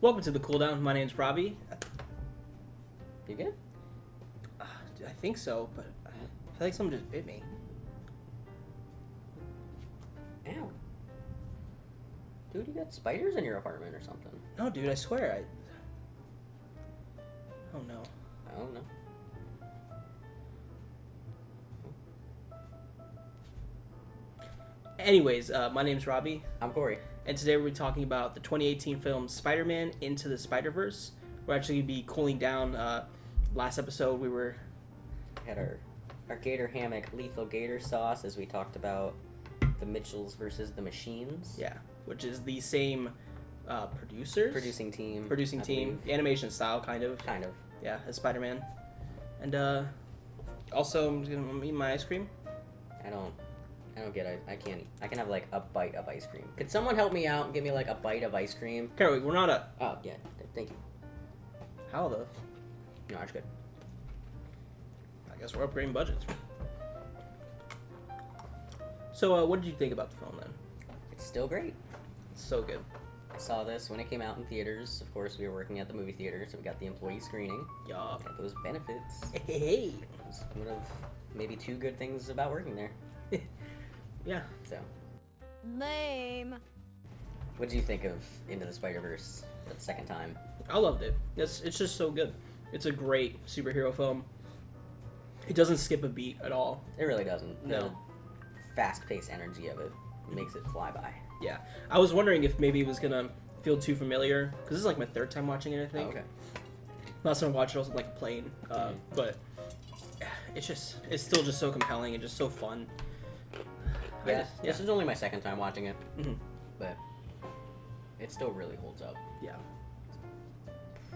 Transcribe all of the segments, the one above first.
Welcome to the cooldown. My name's Robby. You good? I think so, but I feel like someone just bit me. Ow. Dude, you got spiders in your apartment or something. No, dude, I swear. Oh no. Oh no. Anyways, my name's Robby, I'm Corey. and today we're talking about the 2018 film Spider-Man Into the Spider-Verse. We're actually going to be cooling down. Last episode we Had our gator hammock lethal gator sauce as we talked about the Mitchells versus the Machines. Yeah, which is the same producing team, animation style kind of. Yeah, as Spider-Man. And also I'm just going to eat my ice cream. I don't get it. I can't eat. I can have like a bite of ice cream. Could someone help me out and give me like a bite of ice cream? Carol, we're not a... Oh, yeah. Thank you. How the... No, that's good. I guess we're upgrading budgets. So, what did you think about the film then? It's still great. It's so good. I saw this when it came out in theaters. Of course, we were working at the movie theater, so we got the employee screening. Yeah. Got those benefits. Hey. It's one of maybe two good things about working there. Yeah. So. Lame. What did you think of Into the Spider-Verse for the second time? I loved it. It's just so good. It's a great superhero film. It doesn't skip a beat at all. It really doesn't. No. The fast-paced energy of it makes it fly by. Yeah. I was wondering if maybe it was gonna feel too familiar, because this is like my third time watching it, I think. Oh, okay. Last time I watched it, I was like playing, but it's still just so compelling and just so fun. Yeah, this is only my second time watching it, Mhm. but it still really holds up. Yeah.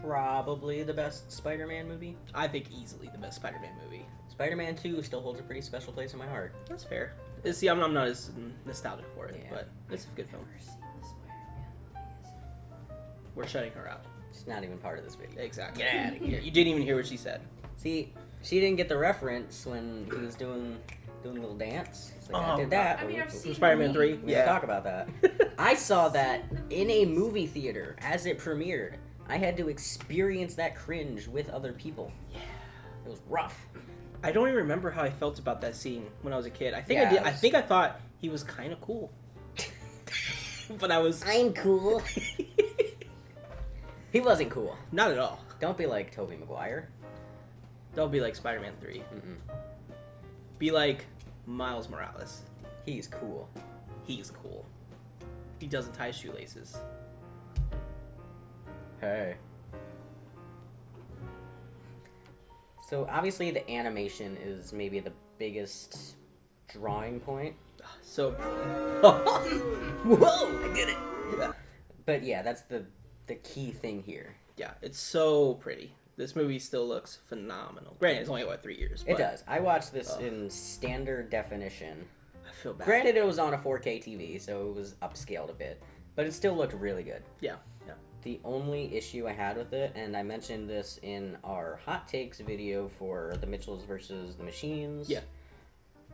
Probably the best Spider-Man movie. I think easily the best Spider-Man movie. Spider-Man 2 still holds a pretty special place in my heart. That's fair. See, I'm not as nostalgic for it, Yeah. but it's a good film. We're shutting her out. She's not even part of this video. Exactly. Get outta here. You didn't even hear what she said. See, she didn't get the reference when he was doing a little dance. It's like, I Oh, did that. I mean, I've seen Spider-Man 3? We can talk about that. I saw that in a movie theater as it premiered. I had to experience that cringe with other people. Yeah. It was rough. I don't even remember how I felt about that scene when I was a kid. I think Yeah, I did. it I was- think I thought he was kind of cool. But I was I'm cool. He wasn't cool. not at all. Don't be like Tobey Maguire. Don't be like Spider-Man 3. Mm-mm. Be like Miles Morales. He's cool. He's cool. He doesn't tie shoelaces. Hey. So obviously the animation is maybe the biggest drawing point. So, Whoa! I did it. yeah. But yeah, that's the key thing here. Yeah, it's so pretty. This movie still looks phenomenal. Granted, it's only, 3 years? It but does. I watched this Ugh. in standard definition. I feel bad. Granted, it was on a 4K TV, so it was upscaled a bit, but it still looked really good. Yeah. The only issue I had with it, and I mentioned this in our hot takes video for the Mitchells versus the Machines. Yeah.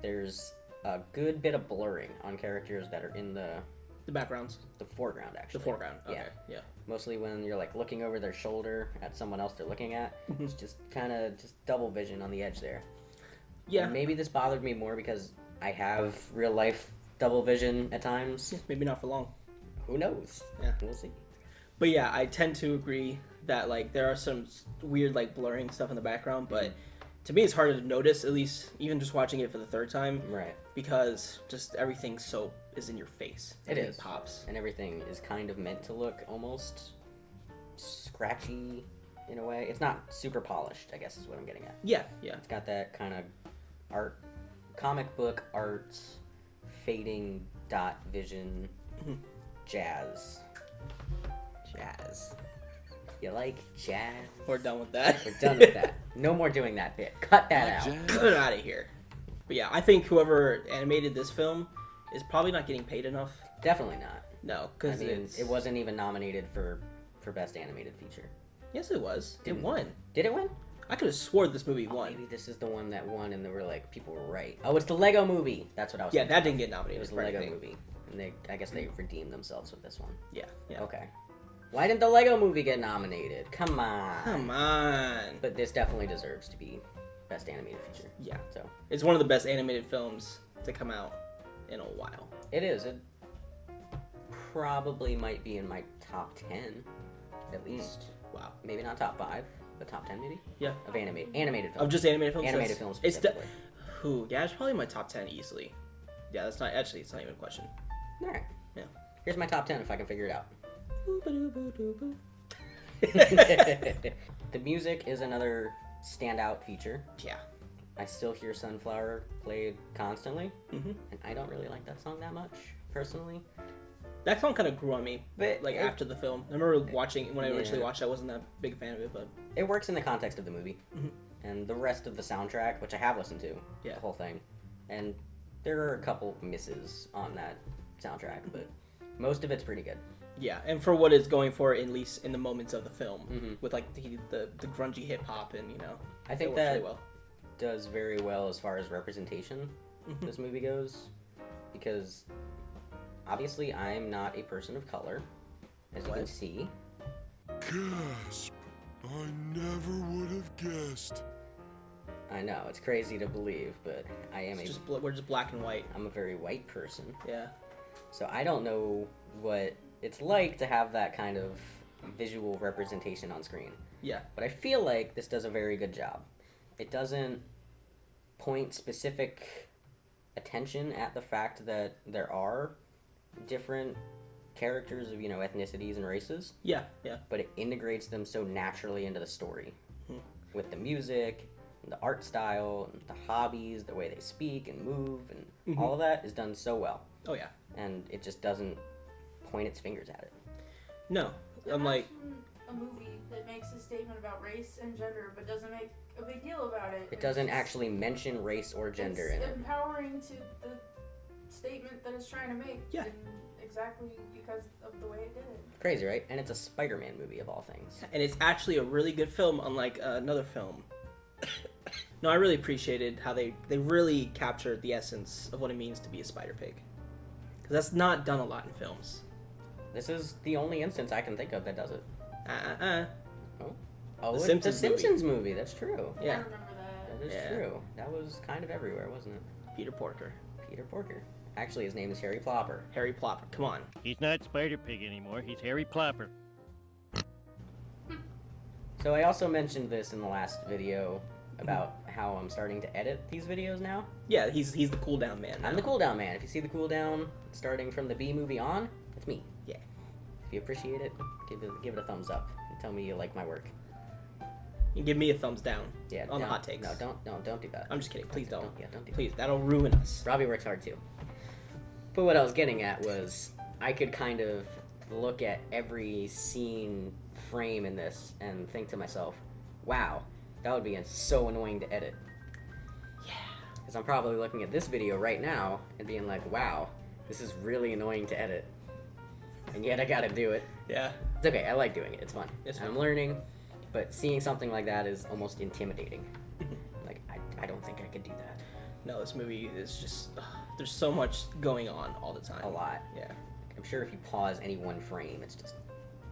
There's a good bit of blurring on characters that are in the backgrounds. foreground, actually. The foreground. Okay. Yeah. Yeah. Mostly when you're like looking over their shoulder at someone else they're looking at. It's just kind of just double vision on the edge there. Yeah. And maybe this bothered me more because I have real life double vision at times. Maybe not for long. Who knows? Yeah. We'll see. But yeah, I tend to agree that there are some weird blurring stuff in the background, but to me it's harder to notice, at least even just watching it for the third time, Right. because just everything is in your face. It Everything is. pops. And everything is kind of meant to look almost scratchy in a way. It's not super polished, I guess is what I'm getting at. Yeah. Yeah. It's got that kind of comic book art, fading dot vision, jazz. Jazz. You like jazz? We're done with that. We're done with that. No more doing that bit. Cut that out. Get it out of here. But yeah, I think whoever animated this film is probably not getting paid enough. Definitely not. No, I because mean, it wasn't even nominated for best animated feature. Yes, it was. It Didn't- won. Did it win? I could have swore this movie Oh, won. maybe this is the one that won, and they were like, people were right. Oh, it's the Lego Movie. That's what I was. Yeah, thinking that of. didn't get nominated. It was the for Lego anything. Movie, and I guess they redeemed themselves with this one. Yeah. Yeah. Okay. Why didn't the Lego Movie get nominated? Come on. Come on. But this definitely deserves to be Best Animated Feature. Yeah. So it's one of the best animated films to come out in a while. It is. It probably might be in my top 10, at least. Wow. Maybe not top 5, but top 10 maybe? Yeah. Of animated films. Of just animated films? Animated films specifically. Yeah, it's probably my top 10 easily. Yeah, it's not even a question. Alright. Yeah. Here's my top 10 if I can figure it out. The music is another standout feature. Yeah. I still hear Sunflower played constantly, and I don't really like that song that much, personally. That song kind of grew on me, but after the film. I remember watching when I originally watched it, I wasn't that big a fan of it, but it works in the context of the movie. And the rest of the soundtrack, which I have listened to, the whole thing, and there are a couple misses on that soundtrack, but most of it's pretty good. Yeah, and for what it's going for, at least in the moments of the film, with like the grungy hip hop, and I think that really does very well as far as representation. This movie goes, because obviously I'm not a person of color, as you can see. Gasp! I never would have guessed. I know, it's crazy to believe, but I am we're just black and white. I'm a very white person. Yeah. So I don't know what it's like to have that kind of visual representation on screen. Yeah. But I feel like this does a very good job. It doesn't point specific attention at the fact that there are different characters of, ethnicities and races. Yeah, yeah. But it integrates them so naturally into the story. With the music, and the art style, and the hobbies, the way they speak and move, and all of that is done so well. Oh, yeah. And it just doesn't point its fingers at it. No. Unlike a movie that makes a statement about race and gender but doesn't make a big deal about it. It doesn't actually mention race or gender in it. It's empowering to the statement that it's trying to make. Yeah. Exactly because of the way it did it. Crazy, right? And it's a Spider-Man movie of all things. And it's actually a really good film, unlike another film. No, I really appreciated how they really captured the essence of what it means to be a spider pig. Because that's not done a lot in films. This is the only instance I can think of that does it. Oh, The it's Simpsons the Simpsons movie. That's true. I Yeah. remember that. That is true. That was kind of everywhere, wasn't it? Peter Porker. Peter Porker. Actually, his name is Harry Plopper. Harry Plopper. Come on. He's not Spider-Pig anymore. He's Harry Plopper. So I also mentioned this in the last video about how I'm starting to edit these videos now. Yeah, he's the cool down man now. I'm the cool down man. If you see the cool down starting from the B movie on, it's me. Yeah. If you appreciate it, give it a thumbs up and tell me you like my work. You can give me a thumbs down. Yeah. On the hot takes. No, don't do that. I'm just kidding. Please don't. Don't do that. Please, that'll ruin us. Robbie works hard too. But what I was getting at was I could kind of look at every scene frame in this and think to myself, wow, that would be so annoying to edit. Yeah. Because I'm probably looking at this video right now and being like, wow, this is really annoying to edit. And yet I gotta do it. Yeah. It's okay, I like doing it, it's fun. It's I'm fun. learning, but seeing something like that is almost intimidating. Like, I don't think I could do that. No, this movie is just... there's so much going on all the time. A lot. Yeah. I'm sure if you pause any one frame, it's just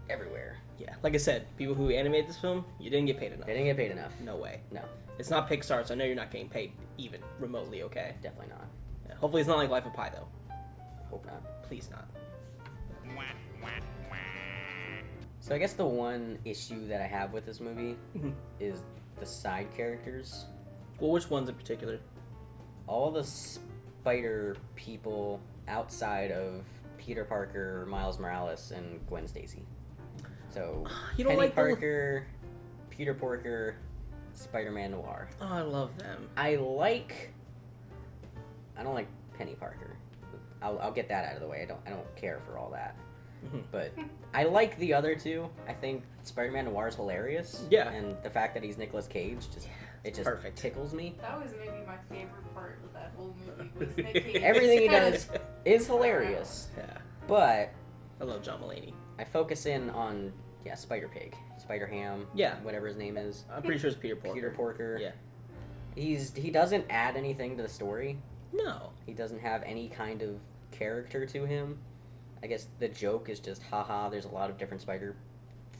everywhere. Yeah. Like I said, people who animated this film, you didn't get paid enough. They didn't get paid enough. No way. No, It's not Pixar, so I know you're not getting paid even remotely, okay? definitely not. Yeah. Hopefully it's not like Life of Pi, though. Hope not. Please not. So I guess the one issue that I have with this movie Mhm. is the side characters. Well, which ones in particular? All the spider people outside of Peter Parker, Miles Morales, and Gwen Stacy. So You don't Penny like the- Parker, Peter Porker, Spider-Man Noir. Oh, I love them. I don't like Penny Parker. I'll get that out of the way. I don't care for all that. Mhm. But I like the other two. I think Spider-Man Noir is hilarious. Yeah. And the fact that he's Nicolas Cage just perfect. tickles me. That was maybe my favorite part of that whole movie was Nick Cage. Everything he does is hilarious. Yeah. But I love John Mulaney. I focus in on Spider-Pig, Spider-Ham, Yeah. whatever his name is. I'm pretty sure it's Peter Porker. Peter Porker. Yeah. He doesn't add anything to the story. No. He doesn't have any kind of character to him. I guess the joke is just, haha, there's a lot of different spider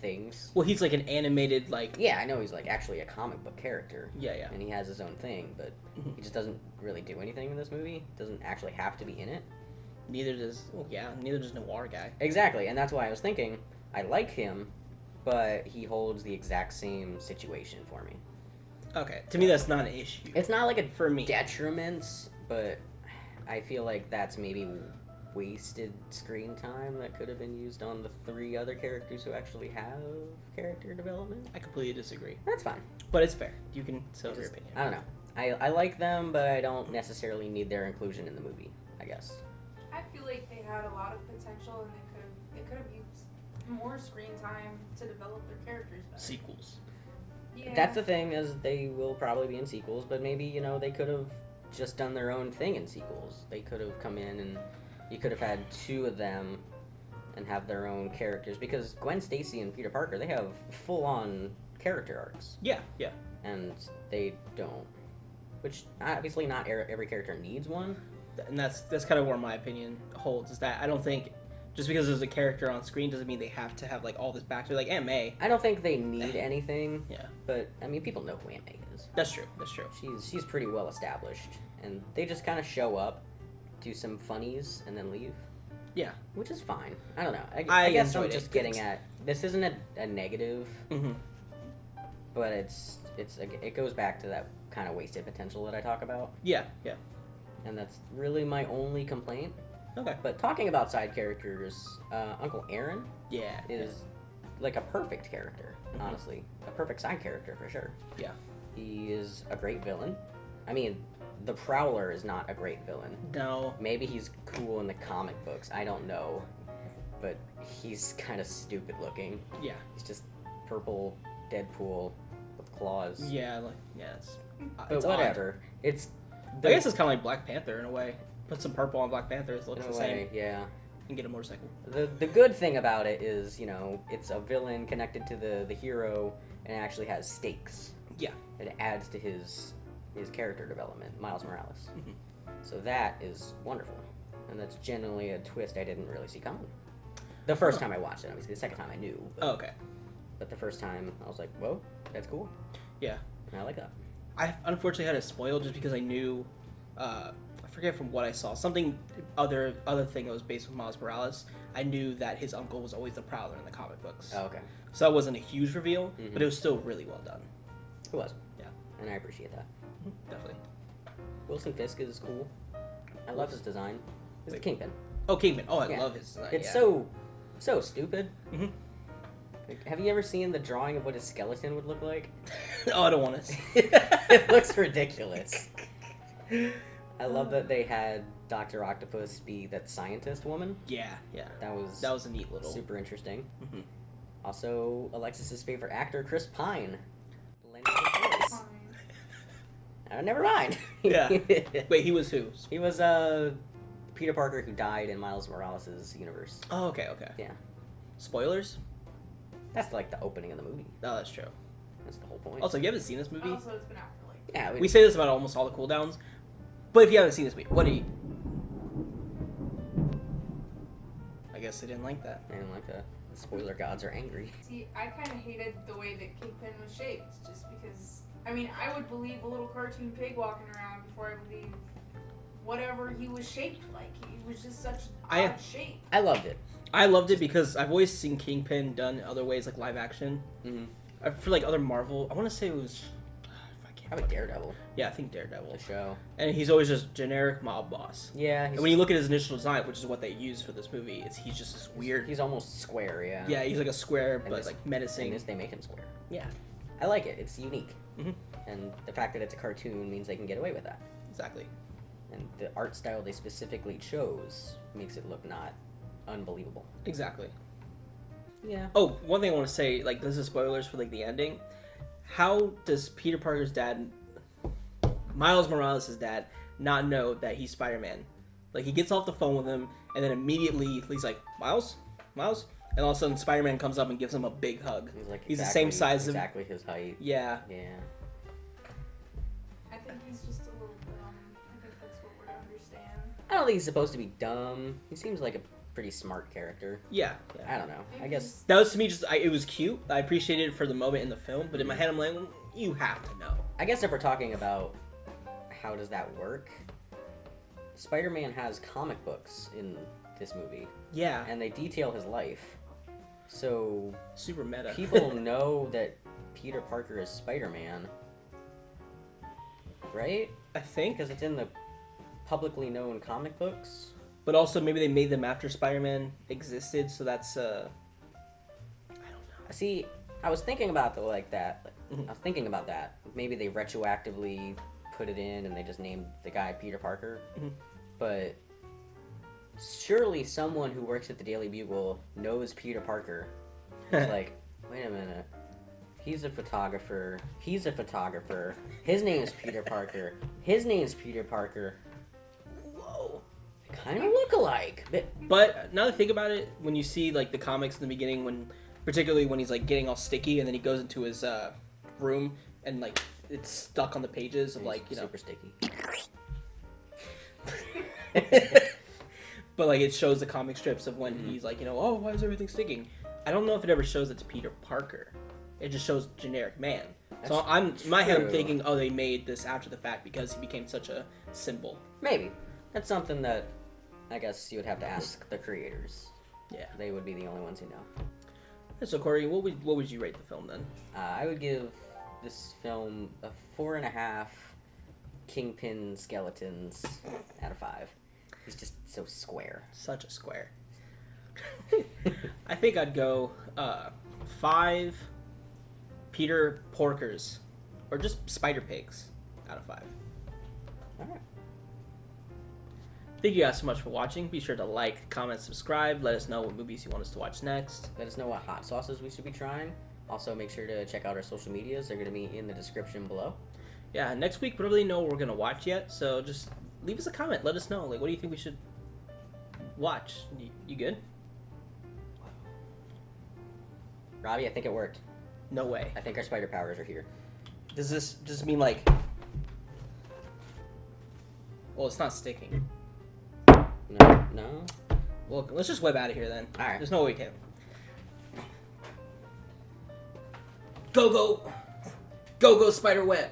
things. Well, he's like an animated, like... Yeah, I know he's like actually a comic book character. Yeah, yeah. And he has his own thing, but he just doesn't really do anything in this movie. Doesn't actually have to be in it. Neither does... Well, yeah, neither does Noir Guy. Exactly, and that's why I was thinking, I like him, but he holds the exact same situation for me. Okay, to me that's not an issue. It's not like a For me. detriment, but I feel like that's maybe wasted screen time that could have been used on the 3 other characters who actually have character development. I completely disagree. That's fine. But it's fair. You can still have your Just- opinion. I don't know. I like them, but I don't necessarily need their inclusion in the movie, I guess. I feel like they had a lot of potential and they could have used more screen time to develop their characters better. Sequels. Yeah. That's the thing, is they will probably be in sequels, but maybe, you know, they could have just done their own thing in sequels. They could have come in and you could have had 2 of them and have their own characters, because Gwen Stacy and Peter Parker, they have full-on character arcs, Yeah, yeah. and they don't. Which, obviously not every character needs one. And that's kind of where my opinion holds, is that I don't think just because there's a character on screen doesn't mean they have to have like all this backstory. Like Aunt May. I don't think they need anything, Yeah. but, I mean, people know who Aunt May is. That's true. That's true. She's pretty well established, and they just kind of show up, do some funnies, and then leave. Yeah. Which is fine. I don't know. I I guess I'm enjoyed just it. getting at, this isn't a negative, Mm-hmm. but it goes back to that kind of wasted potential that I talk about, Yeah, yeah. and that's really my only complaint. Okay. But talking about side characters, Uncle Aaron Yeah. is like a perfect character, Mhm. honestly. A perfect side character for sure. Yeah. He is a great villain. I mean, the Prowler is not a great villain. No. Maybe he's cool in the comic books, I don't know. But he's kind of stupid looking. Yeah. He's just purple Deadpool with claws. Yeah. Like yeah. It's But odd. whatever. It's I guess it's kind of like Black Panther in a way. Put some purple on Black Panther, it in looks a the way, same. yeah. And get a motorcycle. The good thing about it is, you know, it's a villain connected to the hero, and it actually has stakes. Yeah. It adds to his character development, Miles Morales. Mhm. So that is wonderful, and that's generally a twist I didn't really see coming. The first time I watched it, obviously. The second time I knew. But, Oh, okay. but the first time I was like, whoa, that's cool. Yeah. And I like that. I unfortunately had it spoiled just because I knew, I forget from what I saw, something other thing that was based with Miles Morales. I knew that his uncle was always the Prowler in the comic books. Oh, okay. So that wasn't a huge reveal, Mhm. but it was still really well done. It was. Yeah. And I appreciate that. Definitely. Wilson Fisk is cool. I love his design. He's the Kingpin. Oh, Kingpin. Oh, I Yeah. love his design. It's yeah. so stupid. Mhm. Like, have you ever seen the drawing of what his skeleton would look like? Oh, I don't want to see. It looks ridiculous. I love that they had Dr. Octopus be that scientist woman. Yeah, yeah. That was a neat little. super interesting. Mhm. Also, Alexis's favorite actor, Chris Pine. lending his voice. Fine. Never mind. Yeah. Wait, he was who? He was Peter Parker who died in Miles Morales' universe. Oh, okay, okay. Yeah. Spoilers? That's like the opening of the movie. No, that's true. That's the whole point. Also, you haven't seen this movie? Also, it's been out for like. yeah, We say this about almost all the cooldowns, but if you haven't seen this movie, what do you? I guess they didn't like that. I didn't like that. The spoiler gods are angry. See, I kind of hated the way that Kingpin was shaped, just because. I mean, I would believe a little cartoon pig walking around before I believe whatever he was shaped like. He was just such an odd shape. I loved it. I loved it because I've always seen Kingpin done other ways, like live action. Mm-hmm. I feel like other Marvel. I want to say it was. I can't Probably Daredevil, Yeah, I think Daredevil. the show. And he's always just generic mob boss. Yeah, And when you look at his initial design, which is what they use for this movie, he's just this weird. He's almost square, yeah. Yeah, he's like a square, And but this- like menacing. In this, they make him square. Yeah, I like it. It's unique. Mhm. And the fact that it's a cartoon means they can get away with that. exactly. And the art style they specifically chose makes it look not unbelievable. Exactly. Yeah. Oh, one thing I want to say, like, this is spoilers for like the ending. How does Peter Parker's dad, Miles Morales' dad, not know that he's Spider-Man? Like, he gets off the phone with him, and then immediately he's like, Miles, and all of a sudden Spider-Man comes up and gives him a big hug. He's like He's the same size as him. exactly his height. Yeah. Yeah. I think he's just a little dumb. I think that's what we're to understand. I don't think he's supposed to be dumb. He seems like pretty smart character. Yeah. I don't know. I guess That was to me just it was cute. I appreciated it for the moment in the film, but in my head I'm like, you have to know. I guess if we're talking about how does that work, Spider-Man has comic books in this movie, Yeah. and they detail his life. So Super meta. people know that Peter Parker is Spider-Man, right? I think. Because it's in the publicly known comic books. But also maybe they made them after Spider-Man existed, so that's I don't know. See, I was thinking about that. I was thinking about that. Maybe they retroactively put it in and they just named the guy Peter Parker. But surely someone who works at the Daily Bugle knows Peter Parker. It's like, wait a minute. He's a photographer. He's a photographer. His name's Peter Parker. His name's Peter Parker. Whoa. They kind of look alike. But now that I think about it, when you see like the comics in the beginning, particularly when he's like getting all sticky and then he goes into his room and like it's stuck on the pages of like, you know, super sticky. but like it shows the comic strips of when he's like, you know, oh, why is everything sticking? I don't know if it ever shows it to Peter Parker. It just shows generic man. So I'm in my head I'm thinking, oh, they made this after the fact because he became such a symbol. Maybe. That's something that I guess you would have to ask the creators. Yeah. They would be the only ones who know. So Corey, what would you rate the film then? I would give this film a 4.5 Kingpin skeletons out of 5. He's just so square. Such a square. I think I'd go 5 Peter Porkers, or just Spider Pigs, out of 5. Alright. Thank you guys so much for watching. Be sure to like, comment, subscribe. Let us know what movies you want us to watch next. Let us know what hot sauces we should be trying. Also, make sure to check out our social medias. They're going to be in the description below. Yeah, next week we don't really know what we're gonna watch yet, so just leave us a comment. Let us know. Like, what do you think we should watch? You good? Robbie, I think it worked. No way. I think our spider powers are here. Does this just mean like? Well, it's not sticking. No? Well, let's just web out of here then. All right. There's no way we can. Go, spider web.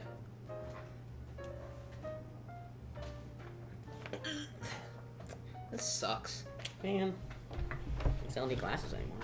This sucks. Man. I don't need glasses anymore.